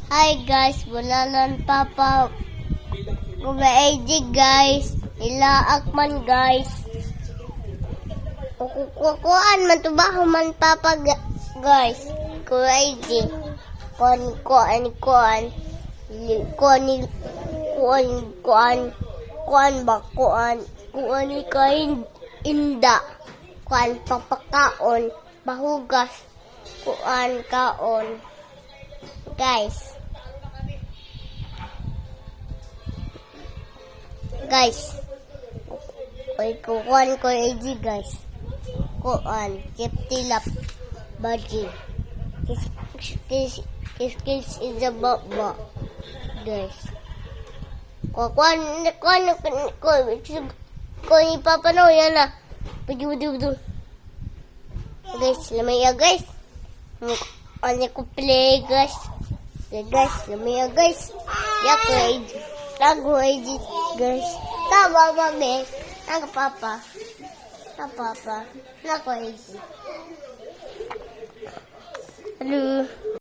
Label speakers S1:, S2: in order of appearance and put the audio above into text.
S1: Hi guys, bulalan papa. Kuya AJ guys, ilaak man guys. Kukuan man tubaho man papa guys. Kuya AJ. Kuan ni kain inda. Kuan papakaon, bahugas. Kuan kaon. Guys, kuan ko AG guys. Kuan, kiptilap, baji. Kiss is the baba. Guys. Kuan ipapanaw yan na. Pagdudu. Guys, lamaya guys. Ano ko play guys. Guys, lamaya guys. Yak AG. Tago AG guys. Tama ba guys? Naga papa. Naga AG. Hello.